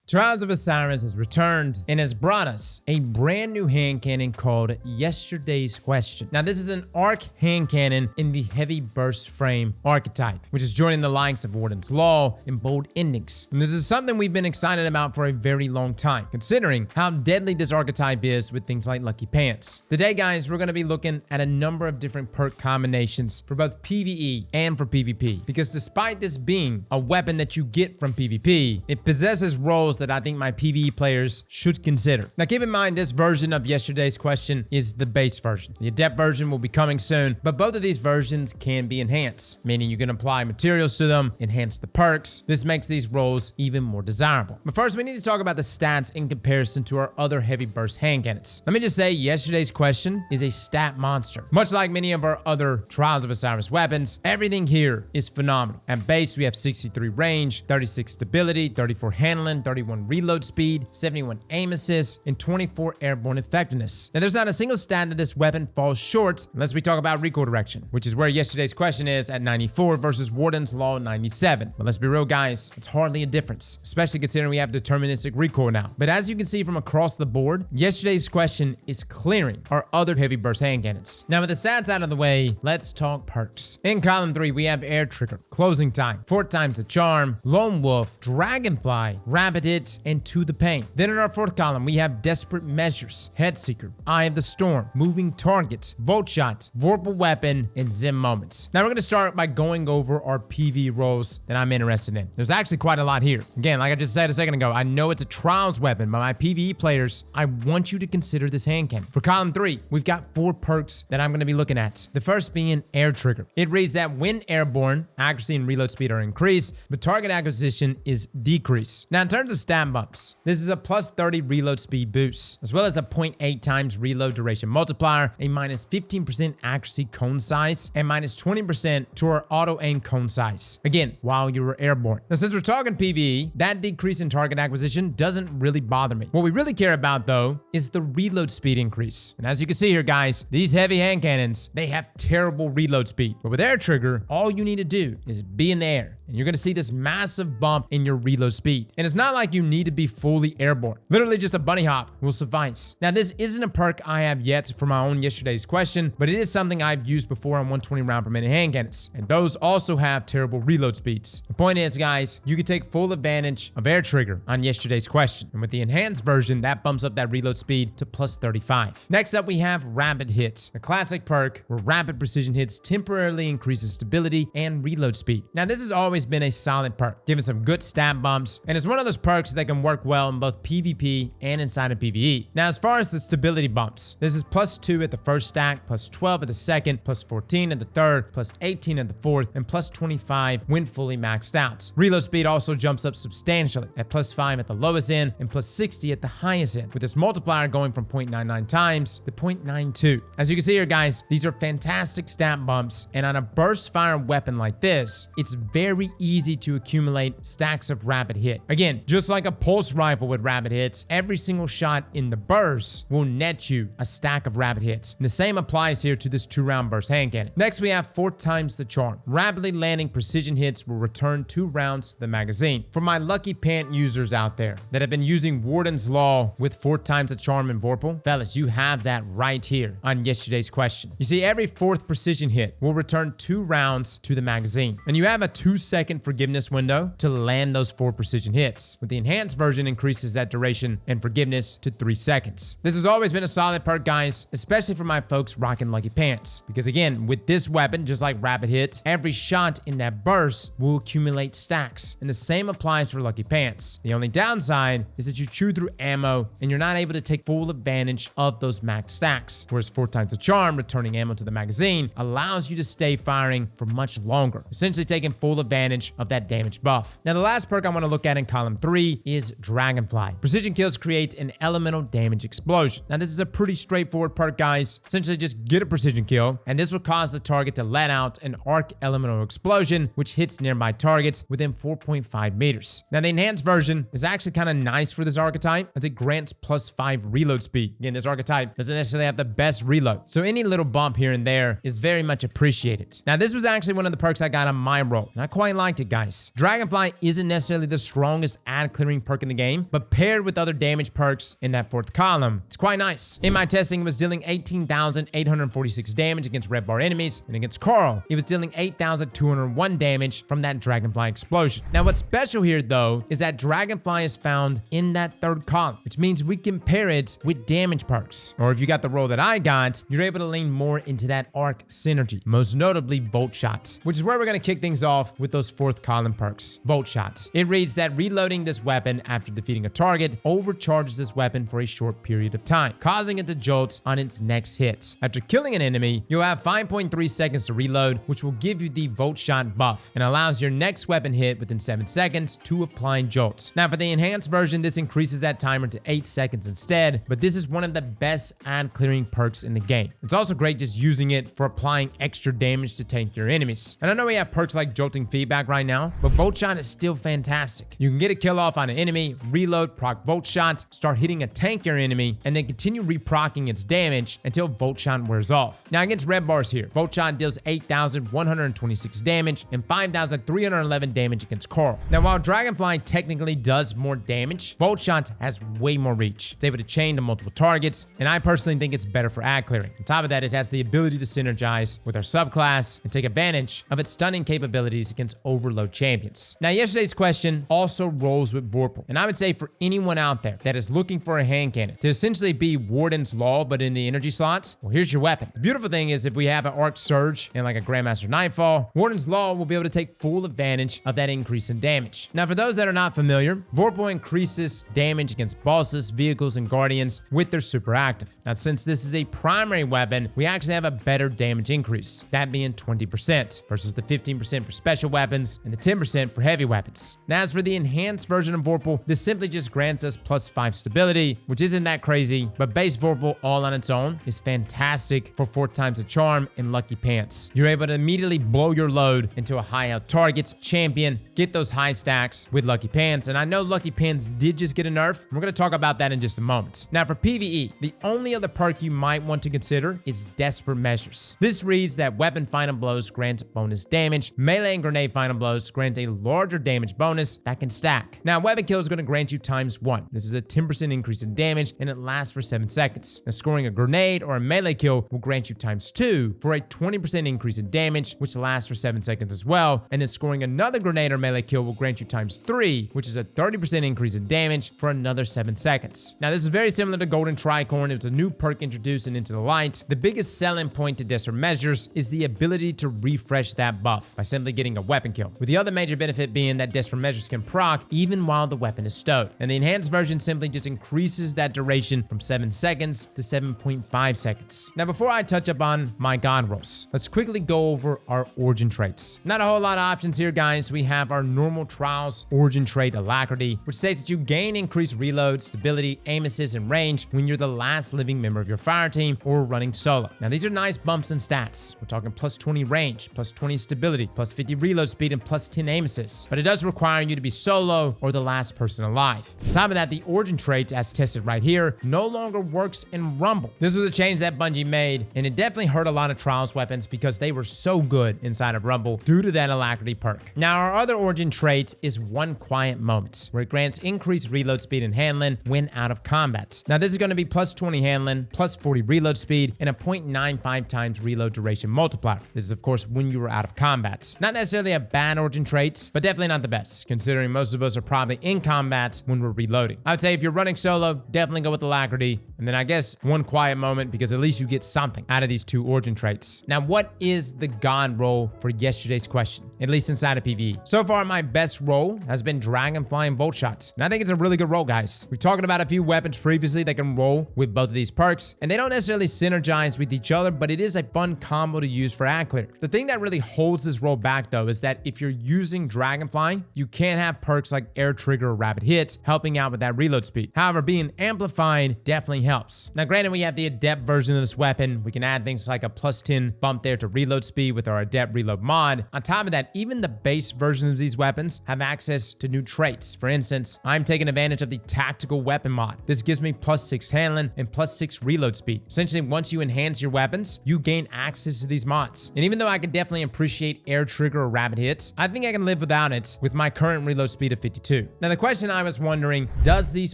Trials of Osiris has returned and has brought us a brand new hand cannon called Yesterday's Question. Now, this is an arc hand cannon in the heavy burst frame archetype, which is joining the likes of Warden's Law and Bold Endings. And this is something we've been excited about for a very long time, considering how deadly this archetype is with things like Lucky Pants. Today, guys, we're going to be looking at a number of different perk combinations for both PvE and for PvP, because despite this being a weapon that you get from PvP, it possesses roles that I think my PvE players should consider. Now, keep in mind, this version of Yesterday's Question is the base version. The Adept version will be coming soon, but both of these versions can be enhanced, meaning you can apply materials to them, enhance the perks. This makes these roles even more desirable. But first, we need to talk about the stats in comparison to our other heavy burst hand cannons. Let me just say, Yesterday's Question is a stat monster. Much like many of our other Trials of Osiris weapons, everything here is phenomenal. At base, we have 63 range, 36 stability, 34 handling, 31 reload speed, 71 aim assist, and 24 airborne effectiveness. Now, there's not a single stat that this weapon falls short unless we talk about recoil direction, which is where Yesterday's Question is at 94 versus Warden's Law 97. But let's be real, guys, it's hardly a difference, especially considering we have deterministic recoil now. But as you can see from across the board, Yesterday's Question is clearing our other heavy burst hand cannons. Now, with the stats out of the way, let's talk perks. In column 3, we have Air Trigger, Closing Time, 4 times the Charm, Lone Wolf, Dragonfly, Rapid Hit, and To the Pain. Then in our 4th column, we have Desperate Measures, Headseeker, Eye of the Storm, Moving Target, Voltshot, Vorpal Weapon, and Zen Moment. Now, we're going to start by going over our PvE roles that I'm interested in. There's actually quite a lot here. Again, like I just said a second ago, I know it's a Trials weapon, but my PvE players, I want you to consider this hand cannon. For column 3, we've got 4 perks that I'm going to be looking at. The first being Air Trigger. It reads that when airborne, accuracy and reload speed are increased, but target acquisition is decreased. Now, in terms of stat bumps, this is a plus 30 reload speed boost, as well as a 0.8 times reload duration multiplier, a minus 15% accuracy cone size, and minus 20% to our auto aim cone size. Again, while you were airborne. Now, since we're talking PvE, that decrease in target acquisition doesn't really bother me. What we really care about, though, is the reload speed increase. And as you can see here, guys, these heavy hand cannons, they have terrible reload speed. But with Air Trigger, all you need to do is be in the air, and you're going to see this massive bump in your reload speed. And it's not like you need to be fully airborne. Literally just a bunny hop will suffice. Now, this isn't a perk I have yet for my own Yesterday's Question, but it is something I've used before on 120 round per minute hand cannons, and those also have terrible reload speeds. The point is, guys, you can take full advantage of Air Trigger on Yesterday's Question, and with the enhanced version, that bumps up that reload speed to plus 35. Next up, we have Rapid Hit, a classic perk where rapid precision hits temporarily increases stability and reload speed. Now, this has always been a solid perk, giving some good stat bumps, and it's one of those perks that can work well in both PvP and inside of PvE. Now, as far as the stability bumps, this is plus 2 at the first stack, plus 12 at the second, plus 14 at the third, plus 18 at the fourth, and plus 25 when fully maxed out. Reload speed also jumps up substantially at plus 5 at the lowest end and plus 60 at the highest end, with this multiplier going from 0.99 times to 0.92. As you can see here, guys, these are fantastic stat bumps, and on a burst fire weapon like this, it's very easy to accumulate stacks of rapid hit. Again, just like a pulse rifle with rapid hits, every single shot in the burst will net you a stack of rapid hits. And the same applies here to this 2-round burst hand cannon. Next, we have 4 times the Charm. Rapidly landing precision hits will return 2 rounds to the magazine. For my Lucky Pant users out there that have been using Warden's Law with 4 times the Charm and Vorpal, fellas, you have that right here on Yesterday's Question. You see, every 4th precision hit will return 2 rounds to the magazine, and you have a 2-second forgiveness window to land those 4 precision hits. With the enhanced version, increases that duration and forgiveness to 3 seconds. This has always been a solid perk, guys, especially for my folks rocking Lucky Pants, because again, with this weapon, just like Rapid Hit, every shot in that burst will accumulate stacks, and the same applies for Lucky Pants. The only downside is that you chew through ammo and you're not able to take full advantage of those max stacks, whereas 4 times the Charm, returning ammo to the magazine, allows you to stay firing for much longer, essentially taking full advantage of that damage buff. Now, the last perk I want to look at in column 3 is Dragonfly. Precision kills create an elemental damage explosion. Now, this is a pretty straightforward perk, guys. Essentially, just get a precision kill, and this will cause the target to let out an arc elemental explosion, which hits nearby targets within 4.5 meters. Now, the enhanced version is actually kind of nice for this archetype, as it grants plus 5 reload speed. Again, this archetype doesn't necessarily have the best reload, so any little bump here and there is very much appreciated. Now, this was actually one of the perks I got on my roll, and I quite liked it, guys. Dragonfly isn't necessarily the strongest ad clearing perk in the game, but paired with other damage perks in that fourth column, it's quite nice. In my testing, it was dealing 18,846 damage against red bar enemies, and against Carl, it was dealing 8,201 damage from that Dragonfly explosion. Now, what's special here, though, is that Dragonfly is found in that third column, which means we can pair it with damage perks. Or if you got the roll that I got, you're able to lean more into that arc synergy, most notably Voltshot, which is where we're going to kick things off with those fourth column perks. Voltshot. It reads that reloading this weapon after defeating a target overcharges this weapon for a short period of time, causing it to jolt on its next hit. After killing an enemy, you'll have 5.3 seconds to reload, which will give you the Voltshot buff and allows your next weapon hit within 7 seconds to apply jolt. Now, for the enhanced version, this increases that timer to 8 seconds instead, but this is one of the best ad clearing perks in the game. It's also great just using it for applying extra damage to tank your enemies. And I know we have perks like jolting feedback right now, but Voltshot is still fantastic. You can get a kill off on an enemy, reload, proc Voltshot, start hitting a tankier enemy, and then continue reprocking its damage until Voltshot wears off. Now, against red bars here, Voltshot deals 8,126 damage and 5,311 damage against Carl. Now, while Dragonfly technically does more damage, Voltshot has way more reach. It's able to chain to multiple targets, and I personally think it's better for ad clearing. On top of that, it has the ability to synergize with our subclass and take advantage of its stunning capabilities against overload champions. Now, yesterday's question also rolls with Vorpal, and I would say for anyone out there that is looking for a hand cannon to essentially be Warden's Law but in the energy slots, well, here's your weapon. The beautiful thing is if we have an Arc Surge and like a Grandmaster Nightfall, Warden's Law will be able to take full advantage of that increase in damage. Now, for those that are not familiar, Vorpal increases damage against bosses, vehicles, and guardians with their super active. Now, since this is a primary weapon, we actually have a better damage increase, that being 20% versus the 15% for special weapons and the 10% for heavy weapons. Now, as for the enhanced version of Vorpal, this simply just grants us +5 stability, which isn't that crazy, but base Vorpal all on its own is fantastic for 4 times the charm and Lucky Pants. You're able to immediately blow your load into a high out target, champion, get those high stacks with Lucky Pants, and I know Lucky Pants did just get a nerf. We're going to talk about that in just a moment. Now, for PvE, the only other perk you might want to consider is Desperate Measures. This reads that weapon final blows grant bonus damage, melee and grenade final blows grant a larger damage bonus that can stack. Now, weapon kill is going to grant you ×1. This is a 10% increase in damage, and it lasts for 7 seconds. Now, scoring a grenade or a melee kill will grant you ×2 for a 20% increase in damage, which lasts for 7 seconds as well, and then scoring another grenade or melee kill will grant you ×3, which is a 30% increase in damage for another 7 seconds. Now, this is very similar to Golden Tricorn. It was a new perk introduced in Into the Light. The biggest selling point to Desperate Measures is the ability to refresh that buff by simply getting a weapon kill, with the other major benefit being that Desperate Measures can proc even while the weapon is stowed. And the enhanced version simply just increases that duration from 7 seconds to 7.5 seconds. Now, before I touch upon my god rolls, let's quickly go over our origin traits. Not a whole lot of options here, guys. We have our normal trials origin trait Alacrity, which states that you gain increased reload, stability, aim assist, and range when you're the last living member of your fire team or running solo. Now, these are nice bumps in stats. We're talking +20 range, +20 stability, +50 reload speed, and +10 aim assist. But it does require you to be solo or the last person alive. On top of that, the origin trait, as tested right here, no longer works in Rumble. This was a change that Bungie made, and it definitely hurt a lot of Trials weapons because they were so good inside of Rumble due to that Alacrity perk. Now, our other origin trait is One Quiet Moment, where it grants increased reload speed and handling when out of combat. Now, this is going to be +20 handling, +40 reload speed, and a 0.95 times reload duration multiplier. This is, of course, when you are out of combat. Not necessarily a bad origin trait, but definitely not the best, considering most of us are probably in combat when we're reloading. I would say if you're running solo, definitely go with Alacrity, and then I guess One Quiet Moment, because at least you get something out of these 2 origin traits. Now, what is the god roll for yesterday's question, at least inside of PvE? So far, my best roll has been Dragonfly and Voltshot, and I think it's a really good roll, guys. We've talked about a few weapons previously that can roll with both of these perks, and they don't necessarily synergize with each other, but it is a fun combo to use for ad clear. The thing that really holds this roll back, though, is that if you're using Dragonfly, you can't have perks like Air Trigger or Rapid Hit helping out with that reload speed. However, being amplified definitely helps. Now, granted, we have the Adept version of this weapon. We can add things like a +10 bump there to reload speed with our Adept Reload mod. On top of that, even the base versions of these weapons have access to new traits. For instance, I'm taking advantage of the Tactical Weapon mod. This gives me +6 handling and +6 reload speed. Essentially, once you enhance your weapons, you gain access to these mods. And even though I could definitely appreciate Air Trigger or Rapid Hit, I think I can live without it with my current reload speed of 52. Now, the question I was wondering, does these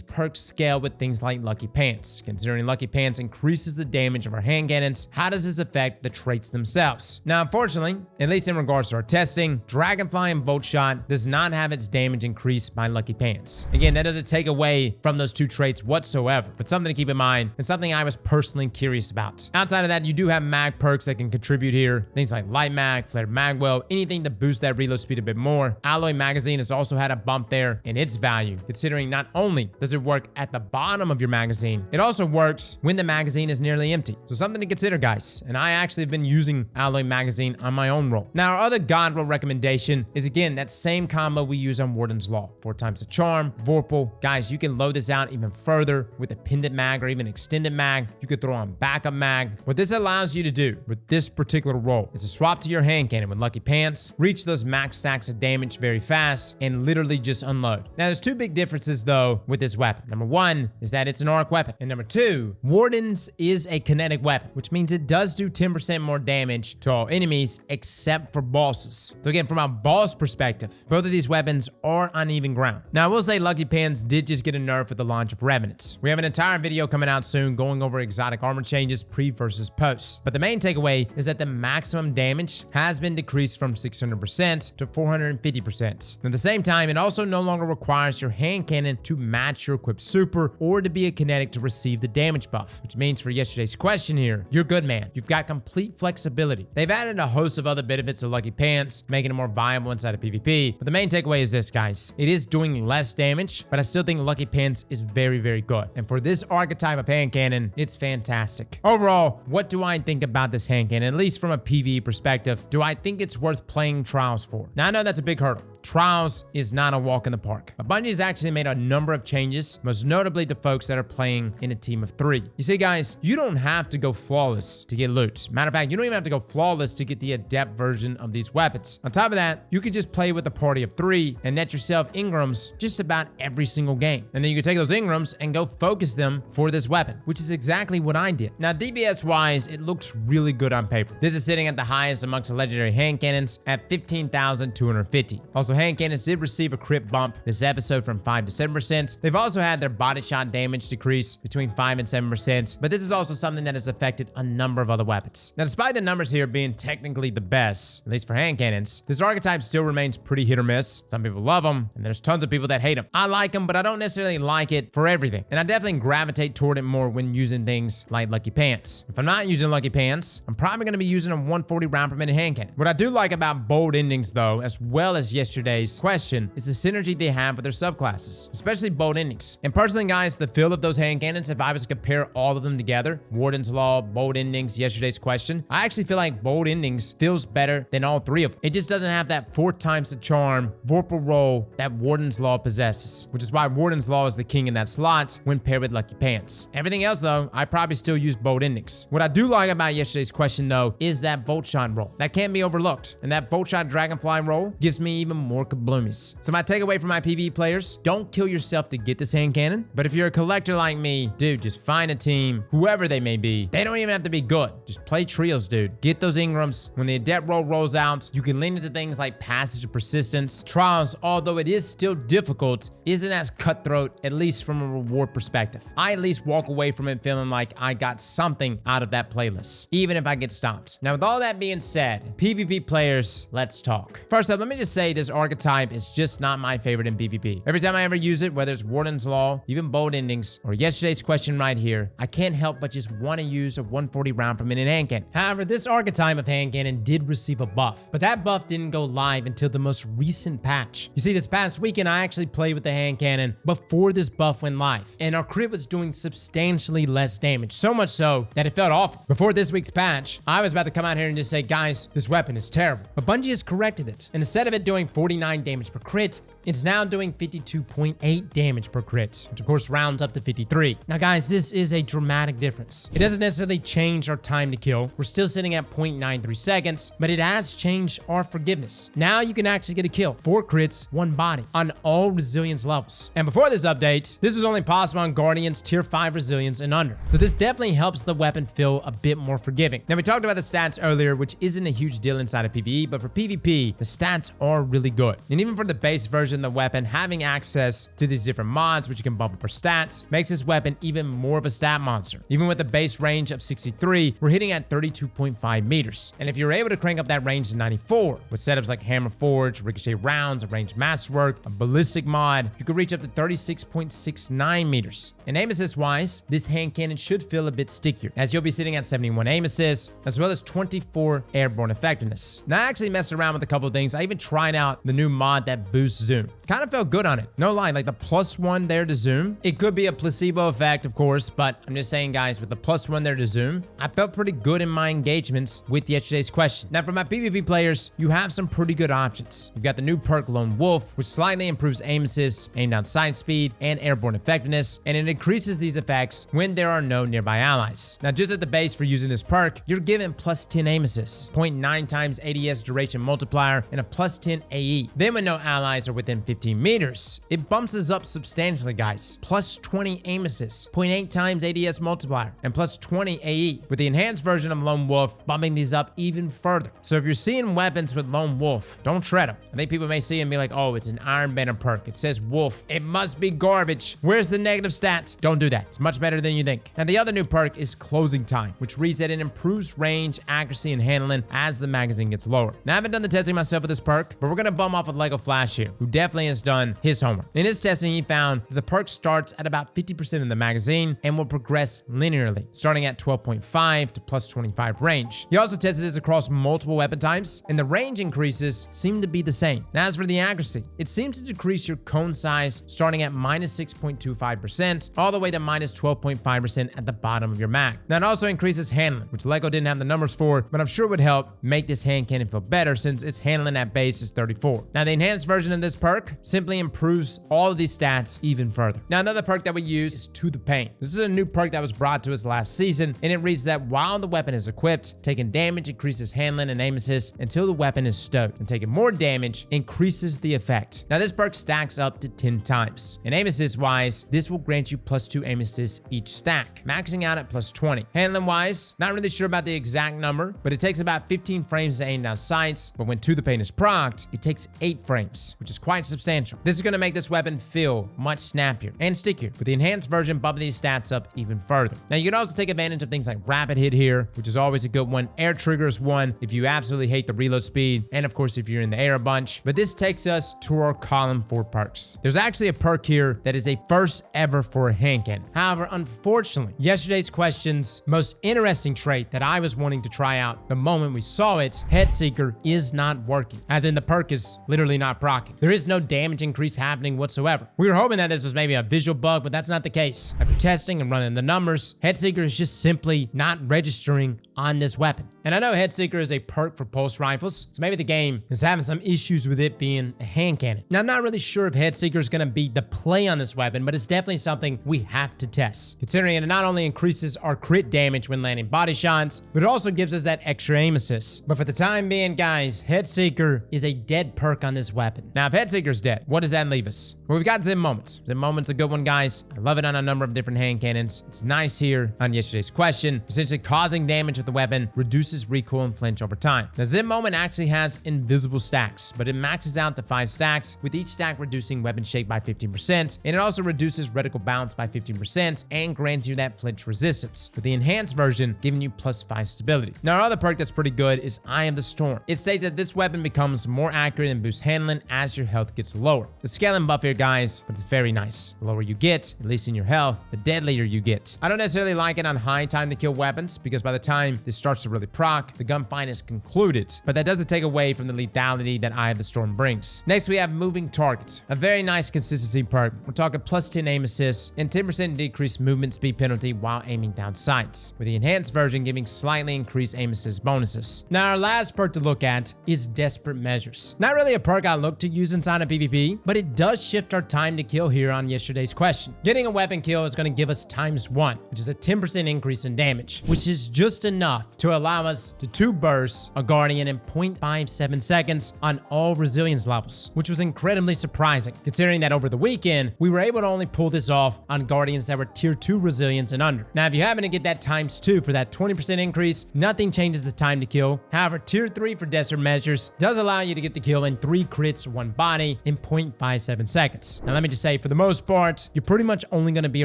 perks scale with things like Lucky Pants? Considering Lucky Pants increases the damage of our hand cannons, how does this affect the traits themselves? Now, unfortunately, at least in regards to our testing, Dragonfly and Voltshot does not have its damage increased by Lucky Pants. Again, that doesn't take away from those two traits whatsoever, but something to keep in mind and something I was personally curious about. Outside of that, you do have mag perks that can contribute here. Things like Light Mag, Flared Magwell, anything to boost that reload speed a bit more. Alloy Magazine has also had a bump there in its value, considering not only does it work at the bottom of your magazine, it also works when the magazine is nearly empty. So something to consider, guys. And I actually have been using Alloy Magazine on my own roll. Now, our other God roll recommendation is, again, that same combo we use on Warden's Law. 4 times the charm, Vorpal. Guys, you can load this out even further with a pendant mag or even extended mag. You could throw on backup mag. What this allows you to do with this particular roll is to swap to your hand cannon with Lucky Pants, reach those max stacks of damage very fast, and literally just unload. Now, there's two big differences though with this weapon. Number one is that it's an arc weapon, and number two, Warden's is a kinetic weapon, which means it does do 10% more damage to all enemies except for bosses. So again, from a boss perspective, both of these weapons are on even ground. Now, I will say Lucky Pants did just get a nerf with the launch of Revenant. We have an entire video coming out soon going over exotic armor changes pre versus post. But the main takeaway is that the maximum damage has been decreased from 600% to 450%. At the same time, it also no longer requires your hand cannon to match your equipped super or to be a kinetic to receive the damage buff, which means for yesterday's question here, you're good, man. You've got complete flexibility. They've added a host of other benefits to Lucky Pants, making it more viable inside of PvP. But the main takeaway is this, guys. It is doing less damage, but I still think Lucky Pants is very, very good. And for this archetype of hand cannon, it's fantastic. Overall, what do I think about this hand cannon, at least from a PvE perspective? Do I think it's worth playing Trials for? Now, I know that's a big hurdle. Trials is not a walk in the park. But Bungie's actually made a number of changes, most notably to folks that are playing in a team of 3. You see, guys, you don't have to go flawless to get loot. Matter of fact, you don't even have to go flawless to get the adept version of these weapons. On top of that, you could just play with a party of 3 and net yourself Ingrams just about every single game. And then you can take those Ingrams and go focus them for this weapon, which is exactly what I did. Now, DPS-wise, it looks really good on paper. This is sitting at the highest amongst the legendary hand cannons at 15,250. Also, hand cannons did receive a crit bump this episode from 5 to 7%. They've also had their body shot damage decrease between 5 and 7%, but this is also something that has affected a number of other weapons. Now, despite the numbers here being technically the best, at least for hand cannons, this archetype still remains pretty hit or miss. Some people love them, and there's tons of people that hate them. I like them, but I don't necessarily like it for everything, and I definitely gravitate toward it more when using things like Lucky Pants. If I'm not using Lucky Pants, I'm probably going to be using a 140 round per minute hand cannon. What I do like about bold endings, though, as well as yesterday's question, is the synergy they have with their subclasses, especially bold endings. And personally, guys, the feel of those hand cannons, if I was to compare all of them together, Warden's Law, bold endings, yesterday's question, I actually feel like bold endings feels better than all 3 of them. It just doesn't have that 4 times the charm, Vorpal roll that Warden's Law possesses, which is why Warden's Law is the king in that slot when paired with Lucky Pants. Everything else, though, I probably still use bold endings. What I do like about yesterday's question, though, is that Voltshot roll. That can't be overlooked. And that Voltshot Dragonfly roll gives me even more kabloomies. So my takeaway from my PvE players, don't kill yourself to get this hand cannon. But if you're a collector like me, dude, just find a team, whoever they may be. They don't even have to be good. Just play trios, dude. Get those Ingrams. When the adept roll rolls out, you can lean into things like Passage of Persistence. Trials, although it is still difficult, isn't as cutthroat, at least from a reward perspective. I at least walk away from it feeling like I got something out of that playlist, even if I get stopped. Now, with all that being said, PvP players, let's talk. First up, let me just say this archetype is just not my favorite in PvP. Every time I ever use it, whether it's Warden's Law, even bold endings, or yesterday's question right here, I can't help but just want to use a 140 round per minute hand cannon. However, this archetype of hand cannon did receive a buff, but that buff didn't go live until the most recent patch. You see, this past weekend, I actually played with the hand cannon before this buff went live, and our crit was doing substantially less damage, so much so that it felt awful. Before this week's patch, I was about to come out here and just say, guys, this weapon is terrible. But Bungie has corrected it, and instead of it doing 49 damage per crit, it's now doing 52.8 damage per crit, which of course rounds up to 53. Now, guys, this is a dramatic difference. It doesn't necessarily change our time to kill. We're still sitting at 0.93 seconds, but it has changed our forgiveness. Now you can actually get a kill, 4 crits, 1 body on all resilience levels. And before this update, this was only possible on Guardians tier 5 resilience and under. So this definitely helps the weapon feel a bit more forgiving. Now, we talked about the stats earlier, which isn't a huge deal inside of PvE, but for PvP, the stats are really good. And even for the base version of the weapon, weapon, having access to these different mods, which you can bump up our stats, makes this weapon even more of a stat monster. Even with the base range of 63, we're hitting at 32.5 meters. And if you're able to crank up that range to 94, with setups like Hammer Forge, Ricochet Rounds, a ranged masterwork, a ballistic mod, you could reach up to 36.69 meters. And aim assist wise, this hand cannon should feel a bit stickier, as you'll be sitting at 71 aim assists, as well as 24 airborne effectiveness. Now, I actually messed around with a couple of things. I even tried out the new mod that boosts zoom. Kind of felt good on it. No lie, like the +1 there to zoom. It could be a placebo effect, of course, but I'm just saying, guys, with the +1 there to zoom, I felt pretty good in my engagements with yesterday's question. Now, for my PvP players, you have some pretty good options. You've got the new perk Lone Wolf, which slightly improves aim assist, aim down sight speed, and airborne effectiveness, and it increases these effects when there are no nearby allies. Now, just at the base for using this perk, you're given +10 aim assist, 0.9 times ADS duration multiplier, and a +10 AE. Then when no allies are within 15 meters, it bumps us up substantially, guys. +20 aim assist, 0.8 times ADS multiplier, and +20 AE. With the enhanced version of Lone Wolf, bumping these up even further. So if you're seeing weapons with Lone Wolf, don't tread them. I think people may see and be like, oh, it's an Iron Banner perk. It says Wolf. It must be garbage. Where's the negative stats? Don't do that. It's much better than you think. And the other new perk is Closing Time, which reads that it improves range, accuracy, and handling as the magazine gets lower. Now, I haven't done the testing myself with this perk, but we're going to bum off with Lego Flash here, who definitely has done his homework. In his testing, he found that the perk starts at about 50% in the magazine and will progress linearly, starting at 12.5 to +25 range. He also tested this across multiple weapon types, and the range increases seem to be the same. Now, as for the accuracy, it seems to decrease your cone size starting at -6.25% all the way to -12.5% at the bottom of your mag. Now, it also increases handling, which Lego didn't have the numbers for, but I'm sure would help make this hand cannon feel better since its handling at base is 34. Now, the enhanced version of this perk simply improves all of these stats even further. Now, another perk that we use is To the Pain. This is a new perk that was brought to us last season, and it reads that while the weapon is equipped, taking damage increases handling and aim assist until the weapon is stoked, and taking more damage increases the effect. Now, this perk stacks up to 10 times. And aim assist wise, this will grant you +2 aim assists each stack, maxing out at +20. Handling wise, not really sure about the exact number, but it takes about 15 frames to aim down sights, but when To the Pain is procced, it takes 8 frames, which is quite substantial. This is going to make this weapon feel much snappier and stickier, with the enhanced version bumping these stats up even further. Now, you can also take advantage of things like Rapid Hit here, which is always a good one. Air Trigger is one if you absolutely hate the reload speed, and of course if you're in the air a bunch. But this takes us to our column for perks. There's actually a perk here that is a first ever for a hand cannon. However, unfortunately, yesterday's question's most interesting trait that I was wanting to try out the moment we saw it, Headseeker, is not working. As in, the perk is literally not proccing. There is no damage increase happening whatsoever. We were hoping that this was maybe a visual bug, but that's not the case. After testing and running the numbers, Headseeker is just simply not registering on this weapon. And I know Headseeker is a perk for pulse rifles, so maybe the game is having some issues with it being a hand cannon. Now, I'm not really sure if Headseeker is going to be the play on this weapon, but it's definitely something we have to test, considering it not only increases our crit damage when landing body shots, but it also gives us that extra aim assist. But for the time being, guys, Headseeker is a dead perk on this weapon. Now, if Headseeker's dead, what does that leave us? Well, we've got Zen Moments. Zen Moment's a good one, guys. I love it on a number of different hand cannons. It's nice here on yesterday's question. Essentially, causing damage with the weapon reduces recoil and flinch over time. Now, Zen Moment actually has invisible stacks, but it maxes out to 5 stacks, with each stack reducing weapon shake by 15%, and it also reduces reticle bounce by 15% and grants you that flinch resistance, with the enhanced version giving you +5 stability. Now, our other perk that's pretty good is Eye of the Storm. It states that this weapon becomes more accurate and boosts handling as your health gets lower. The scaling buff here, guys, but it's very nice. The lower you get, at least in your health, the deadlier you get. I don't necessarily like it on high time to kill weapons, because by the time this starts to really proc, the gunfight is concluded, but that doesn't take away from the lethality that Eye of the Storm brings. Next, we have Moving Targets, a very nice consistency perk. We're talking +10 aim assists and 10% decreased movement speed penalty while aiming down sights, with the enhanced version giving slightly increased aim assist bonuses. Now, our last perk to look at is Desperate Measures. Not really a perk I look to use inside of PvP, but it does shift our time to kill here on yesterday's question. Getting a weapon kill is going to give us ×1, which is a 10% increase in damage, which is just enough to allow us to 2 bursts a Guardian in 0.57 seconds on all resilience levels, which was incredibly surprising, considering that over the weekend, we were able to only pull this off on Guardians that were tier 2 resilience and under. Now, if you happen to get that ×2 for that 20% increase, nothing changes the time to kill. However, tier 3 for Desperate Measures does allow you to get the kill in 3 crits, 1 body, in 0.57 seconds. Now, let me just say, for the most part, you're pretty much only going to be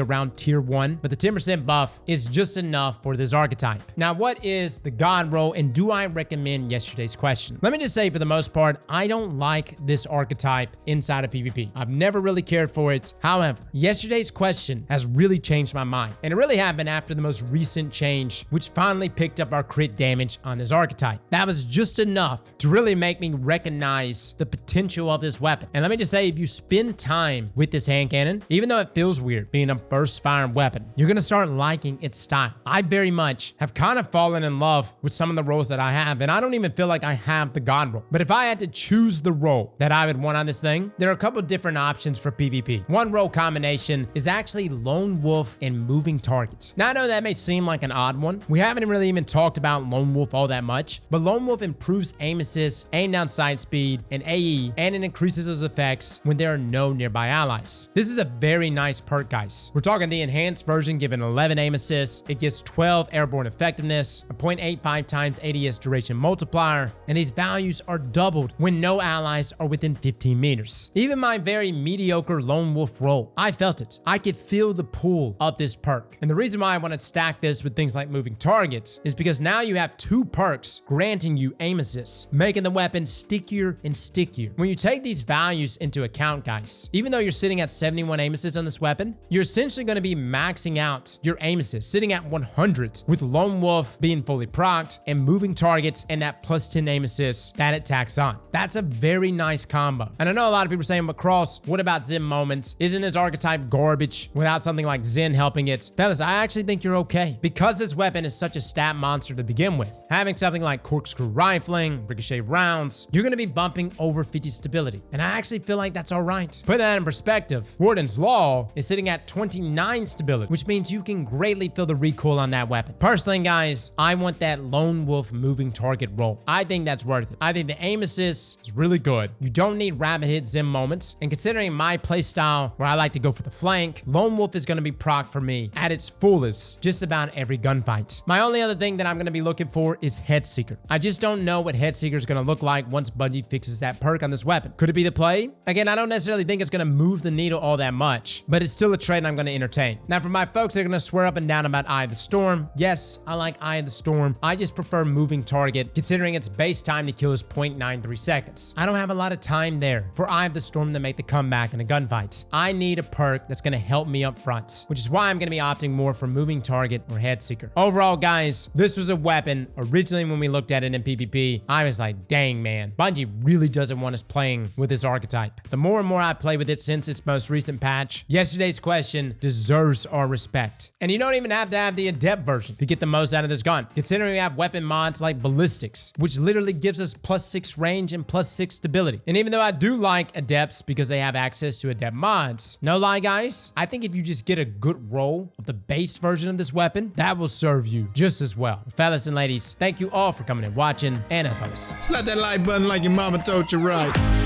around tier 1, but the 10% buff is just enough for this archetype. Now, what is the God roll, and do I recommend yesterday's question? Let me just say, for the most part, I don't like this archetype inside of PvP. I've never really cared for it. However, yesterday's question has really changed my mind, and it really happened after the most recent change, which finally picked up our crit damage on this archetype. That was just enough to really make me recognize the potential of this weapon. And let me just say, if you spend time with this hand cannon, even though it feels weird being a burst firing weapon, you're gonna start liking its style. I very much have kind of fallen in love with some of the roles that I have, and I don't even feel like I have the God role. But if I had to choose the role that I would want on this thing, there are a couple different options for PvP. One role combination is actually Lone Wolf and Moving Targets. Now, I know that may seem like an odd one. We haven't really even talked about Lone Wolf all that much, but Lone Wolf improves aim assist, aim down sight speed, and AE, and it increases those effects when there are no nearby allies. This is a very nice perk, guys. We're talking the enhanced version giving 11 aim assists, it gets 12 airborne effectiveness, a 0.85 times ADS duration multiplier, and these values are doubled when no allies are within 15 meters. Even my very mediocre Lone Wolf role, I felt it. I could feel the pull of this perk. And the reason why I want to stack this with things like Moving Targets is because now you have 2 perks granting you aim assists, making the weapon stickier and stickier. When you take these values into account, guys, even though you're sitting at 71 aim assists on this weapon, you're essentially going to be maxing out your aim assist, sitting at 100, with Lone Wolf being fully procced and Moving Targets and that plus 10 aim assists that it tacks on. That's a very nice combo. And I know a lot of people are saying, but Cross, what about Zen Moments? Isn't this archetype garbage without something like Zen helping it? Fellas, I actually think you're okay. Because this weapon is such a stat monster to begin with, having something like corkscrew rifling, ricochet rounds, you're going to be bumping over 50 stability. And I actually feel like that's all right. Put that in perspective, Warden's Law is sitting at 29 stability, which means you can greatly feel the recoil on that weapon. Personally, guys, I want that Lone Wolf Moving Target role. I think that's worth it. I think the aim assist is really good. You don't need rapid hit Zen Moments, and considering my playstyle where I like to go for the flank, Lone Wolf is going to be proc for me at its fullest just about every gunfight. My only other thing that I'm going to be looking for is Headseeker. I just don't know what Headseeker is going to look like once Bungie fixes that perk on this weapon. Could it be the play? Again, I don't necessarily think it's going to move the needle all that much, but it's still a trade I'm going to entertain. Now, for my folks that are going to swear up and down about Eye of the Storm, yes, I like Eye of the Storm. I just prefer Moving Target, considering its base time to kill is 0.93 seconds. I don't have a lot of time there for Eye of the Storm to make the comeback in a gunfight. I need a perk that's going to help me up front, which is why I'm going to be opting more for Moving Target or Headseeker. Overall, guys, this was a weapon. Originally, when we looked at it in PvP, I was like, dang, man, Bungie really doesn't want us playing with this archetype. The more and more I play with it since its most recent patch, yesterday's question deserves our respect. And you don't even have to have the Adept version to get the most out of this gun, considering we have weapon mods like Ballistics, which literally gives us +6 range and +6 stability. And even though I do like Adepts because they have access to Adept mods, no lie, guys, I think if you just get a good roll of the base version of this weapon, that will serve you just as well. Fellas and ladies, thank you all for coming and watching, and as always, slap that like button like your mama told you right.